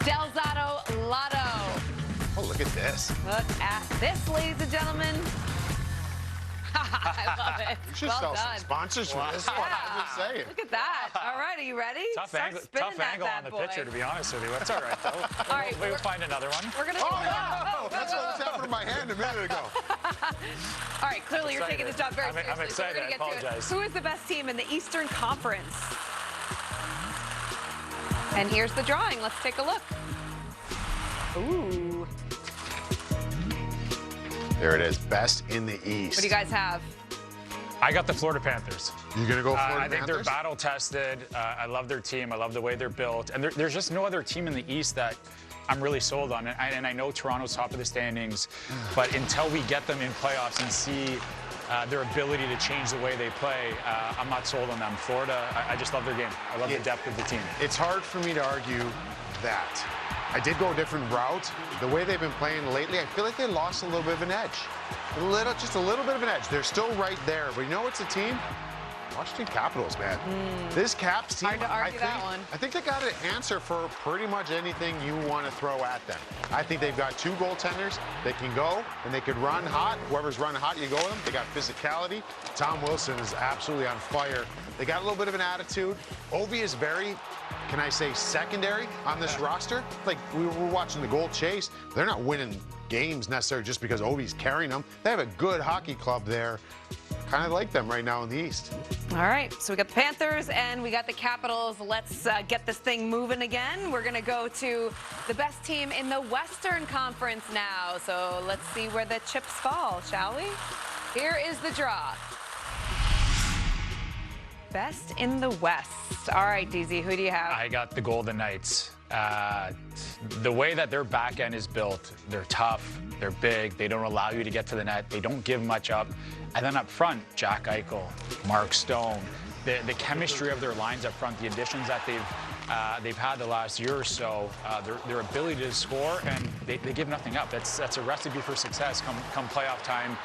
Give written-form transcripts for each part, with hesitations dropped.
Del Zotto Lotto. Oh, look at this. Look at this, ladies and gentlemen. I love it. You should well sell done. some sponsors for this one. I'm just saying. Look at that. All right, are you ready? Tough Start angle, spinning tough that angle bad on the boy. pitcher, to be honest with you. It's all right, though. All right, we'll find another one. We're going to Oh, no! That's what was happening in my hand a minute ago. All right, clearly you're excited. taking this job very seriously. I'm excited. So we're I gonna get to it. apologize. Who is the best team in the Eastern Conference? And here's the drawing. Let's take a look. Ooh. There it is. Best in the East. What do you guys have? I got the Florida Panthers. You going to go Florida I think Panthers? they're battle-tested. I love their team. I love the way they're built. And there's just no other team in the East that I'm really sold on. And I know Toronto's top of the standings, but until we get them in playoffs and see their ability to change the way they play, I'm not sold on them. Florida, I just love their game. I love the depth of the team. It's hard for me to argue that. I did go a different route. The way they've been playing lately, I feel like they lost a little bit of an edge. Just a little bit of an edge. They're still right there, but you know what's a team? Washington Capitals, man. This Caps team, Hard to argue that one. I think they got an answer for pretty much anything you want to throw at them. I think they've got two goaltenders. They can go, and they can run hot. Whoever's running hot, you go with them. They got physicality. Tom Wilson is absolutely on fire. They got a little bit of an attitude. Ovi is very, can I say, secondary on this roster. Like, we were watching the goal chase. They're not winning games necessarily just because Ovi's carrying them. They have a good hockey club there. Kind of like them right now in the East. All right, so we got the Panthers and we got the Capitals. Let's get this thing moving again. We're going to go to the best team in the Western Conference now. So let's see where the chips fall, shall we? Here is the draw. Best in the West. All right, DZ, who do you have? I got the Golden Knights. The way that their back end is built, they're tough, they're big, they don't allow you to get to the net, they don't give much up. And then up front, Jack Eichel, Mark Stone, the chemistry of their lines up front, the additions that they've had the last year or so, their ability to score, and they give nothing up. That's a recipe for success come playoff time.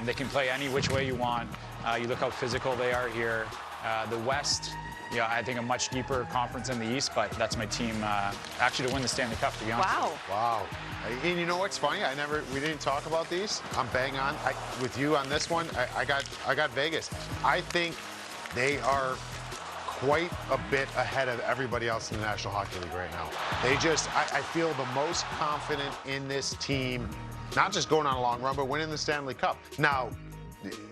They can play any which way you want. You look how physical they are here. The West, yeah, I think a much deeper conference than the East, but that's my team actually to win the Stanley Cup, to be honest. Wow. Wow. And you know what's funny? We didn't talk about these. I'm bang on with you on this one. I got Vegas. I think they are quite a bit ahead of everybody else in the National Hockey League right now. I feel the most confident in this team, not just going on a long run, but winning the Stanley Cup. Now,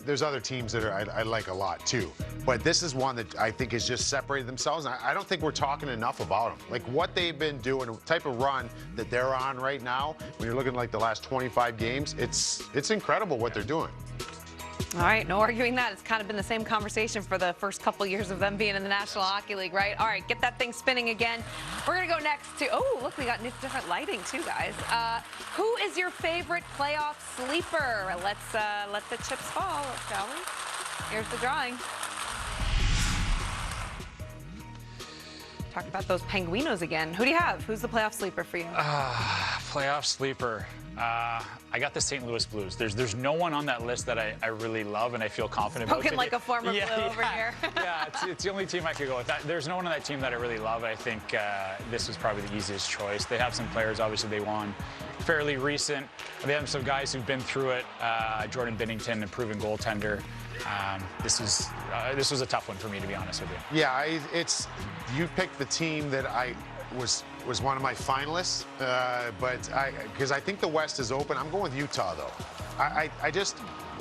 there's other teams that I like a lot too, but this is one that I think has just separated themselves. And I don't think we're talking enough about them. Like what they've been doing, the type of run that they're on right now. When you're looking like the last 25 games, it's incredible what they're doing. All right, no arguing that. It's kind of been the same conversation for the first couple years of them being in the National Hockey League, right? All right, get that thing spinning again. We're going to go next to, oh, look, we got different lighting too, guys. Who is your favorite playoff sleeper? Let's let the chips fall, shall we? Here's the drawing. Talk about those Penguinos again. Who do you have? Who's the playoff sleeper for you? Playoff sleeper. I got the St. Louis Blues. There's no one on that list that I really love and I feel confident about. Spoken like a former Blue over here. Yeah, it's the only team I could go with. There's no one on that team that I really love. I think this was probably the easiest choice. They have some players, obviously they won fairly recent. They have some guys who've been through it. Jordan Binnington, a proven goaltender. This was a tough one for me, to be honest with you. Yeah, you picked the team that I was one of my finalists, because I think the West is open. I'm going with Utah though.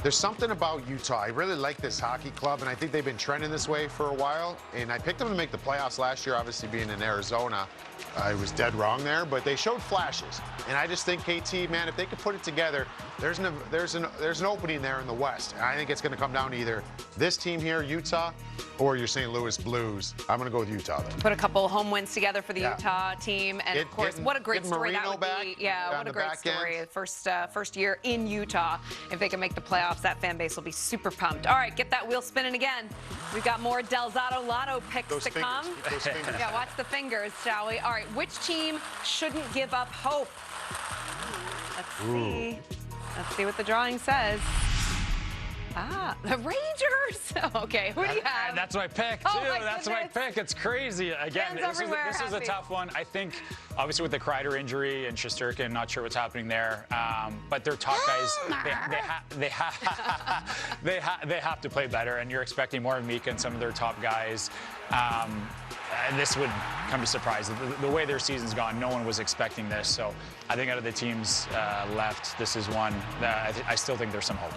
There's something about Utah. I really like this hockey club, and I think they've been trending this way for a while. And I picked them to make the playoffs last year, obviously being in Arizona. I was dead wrong there, but they showed flashes. And I just think KT, man, if they could put it together, there's an opening there in the West. And I think it's going to come down to either this team here, Utah, or your St. Louis Blues. I'm going to go with Utah, though. Put a couple home wins together for the Utah team, and of course, what a great story that would be. Yeah, what a great story. First year in Utah. If they can make the playoffs, that fan base will be super pumped. All right, get that wheel spinning again. We've got more Del Zotto Lotto picks to come. Yeah, watch the fingers, shall we? All right, which team shouldn't give up hope? Let's see. Let's see what the drawing says. The Rangers. Okay, who do you have? That's what I picked, too. That's what I picked. It's crazy. Again, this is a tough one. I think, obviously, with the Kreider injury and Shesterkin, not sure what's happening there. But their top guys, they have to play better, and you're expecting more of Mika and some of their top guys. And this would come to surprise. The way their season's gone, no one was expecting this. So I think out of the teams left, this is one that I still think there's some hope.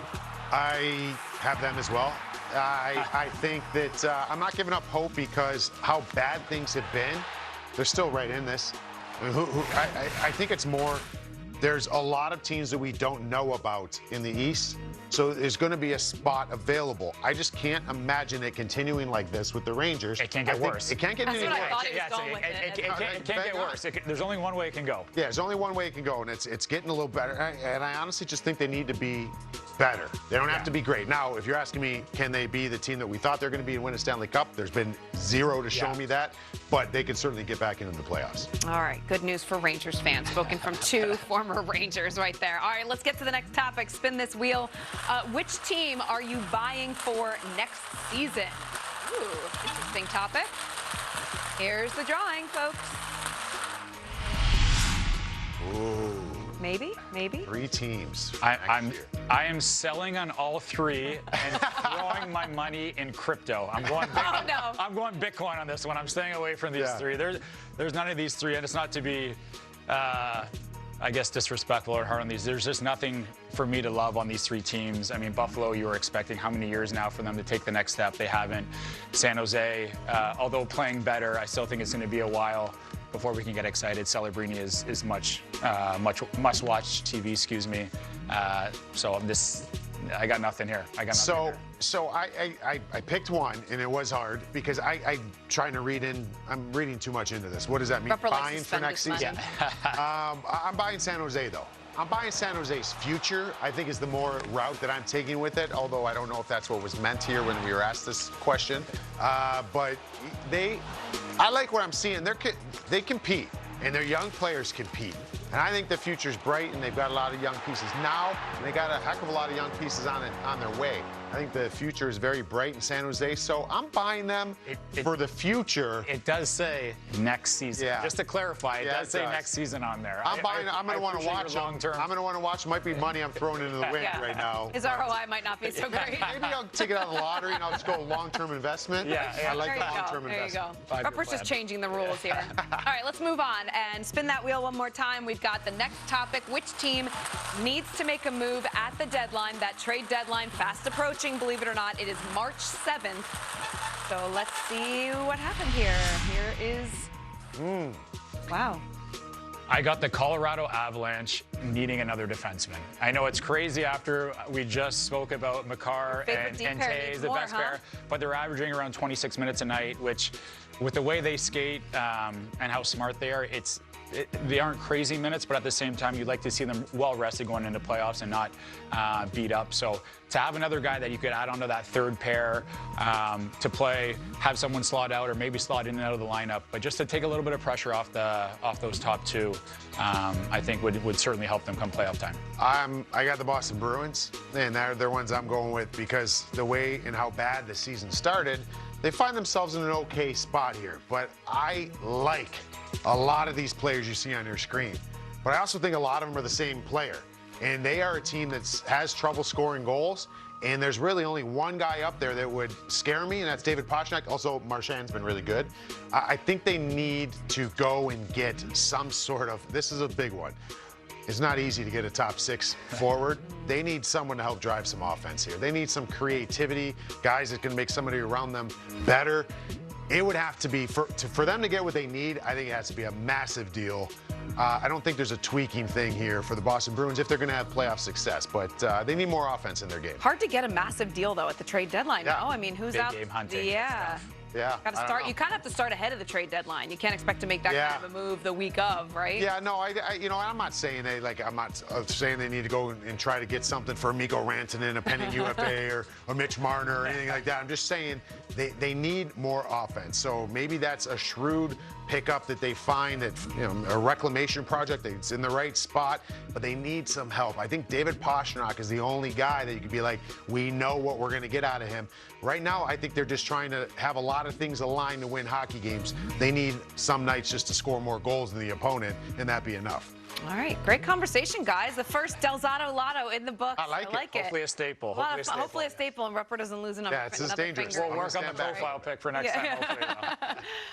I have them as well. I think that I'm not giving up hope because how bad things have been. They're still right in this. I think it's more, there's a lot of teams that we don't know about in the East. So there's going to be a spot available. I just can't imagine it continuing like this with the Rangers. It can't get worse. It can't get any worse. It can't get worse. There's only one way it can go. Yeah, there's only one way it can go, and it's getting a little better. And I honestly just think they need to be better. They don't have to be great. Now, if you're asking me, can they be the team that we thought they're going to be and win a Stanley Cup? There's been zero to show me that, but they can certainly get back into the playoffs. All right, good news for Rangers fans. Spoken from two former Rangers right there. All right, let's get to the next topic. Spin this wheel. Which team are you buying for next season? Ooh, interesting topic. Here's the drawing, folks. Ooh. Maybe. 3 teams. I am selling on all 3 and throwing my money in crypto. I'm going Bitcoin. I'm going Bitcoin on this one. I'm staying away from these 3. There's none of these 3, and it's not to be I guess, disrespectful or hard on these. There's just nothing for me to love on these 3 teams. I mean, Buffalo, you were expecting how many years now for them to take the next step? They haven't. San Jose, although playing better, I still think it's going to be a while before we can get excited. Celebrini is much must-watch TV, excuse me. So I got nothing here. So I picked one, and it was hard because I'm trying to read in. I'm reading too much into this. What does that mean? Buying for next season? I'm buying San Jose, though. I'm buying San Jose's future, I think, is the more route that I'm taking with it, although I don't know if that's what was meant here when we were asked this question. But I like what I'm seeing. They compete, and their young players compete. And I think the future's bright, and they've got a lot of young pieces now, and they got a heck of a lot of young pieces on their way. I think the future is very bright in San Jose, so I'm buying them for the future. It does say next season. Yeah. Just to clarify, it does say next season on there. I'm buying. I'm going to want to watch them. I'm going to want to watch. Might be money I'm throwing into the wind right now. His ROI might not be so great. Maybe I'll take it out of the lottery and I'll just go long-term investment. Yeah. I like the long-term investment. There you go. Rupper's just changing the rules here. All right, let's move on and spin that wheel one more time. We've got the next topic. Which team needs to make a move at the deadline? That trade deadline fast approaching, believe it or not. It is March 7th. So let's see what happened here. Here is... Wow. I got the Colorado Avalanche needing another defenseman. I know it's crazy after we just spoke about Makar and Taze, the best pair, but they're averaging around 26 minutes a night, which, with the way they skate and how smart they are, they aren't crazy minutes, but at the same time, you'd like to see them well rested going into playoffs and not beat up. So to have another guy that you could add onto that third pair to play, have someone slot out or maybe slot in and out of the lineup, but just to take a little bit of pressure off those top 2, I think would certainly help them come playoff time. I got the Boston Bruins, and they're ones I'm going with because the way and how bad the season started, they find themselves in an okay spot here. But I like a lot of these players you see on your screen. But I also think a lot of them are the same player. And they are a team that has trouble scoring goals. And there's really only one guy up there that would scare me, and that's David Pastrnak. Also, Marchand's been really good. I think they need to go and get some sort of, this is a big one. It's not easy to get a top 6 forward. They need someone to help drive some offense here. They need some creativity, guys that can make somebody around them better. It would have to be, for them to get what they need, I think it has to be a massive deal. I don't think there's a tweaking thing here for the Boston Bruins if they're going to have playoff success, but they need more offense in their game. Hard to get a massive deal, though, at the trade deadline. No, I mean, who's big out? Game hunting. Yeah. Yeah, got to start. You kind of have to start ahead of the trade deadline. You can't expect to make that kind of a move the week of, right? Yeah, no, I'm not saying I'm not saying they need to go and try to get something for Mikko Rantanen, a pending UFA, or Mitch Marner, or anything like that. I'm just saying they need more offense. So maybe that's a shrewd pickup that they find that, a reclamation project that's in the right spot, but they need some help. I think David Pastrnak is the only guy that you could be like, we know what we're going to get out of him. Right now, I think they're just trying to have a lot of things aligned to win hockey games. They need some nights just to score more goals than the opponent, and that be enough. All right, great conversation, guys. The first Del Zotto Lotto in the books. I like it. Hopefully a staple. Hopefully a staple, and Rupper doesn't lose another. Yeah, it's just dangerous. We'll work on the profile pick for next time. Hopefully.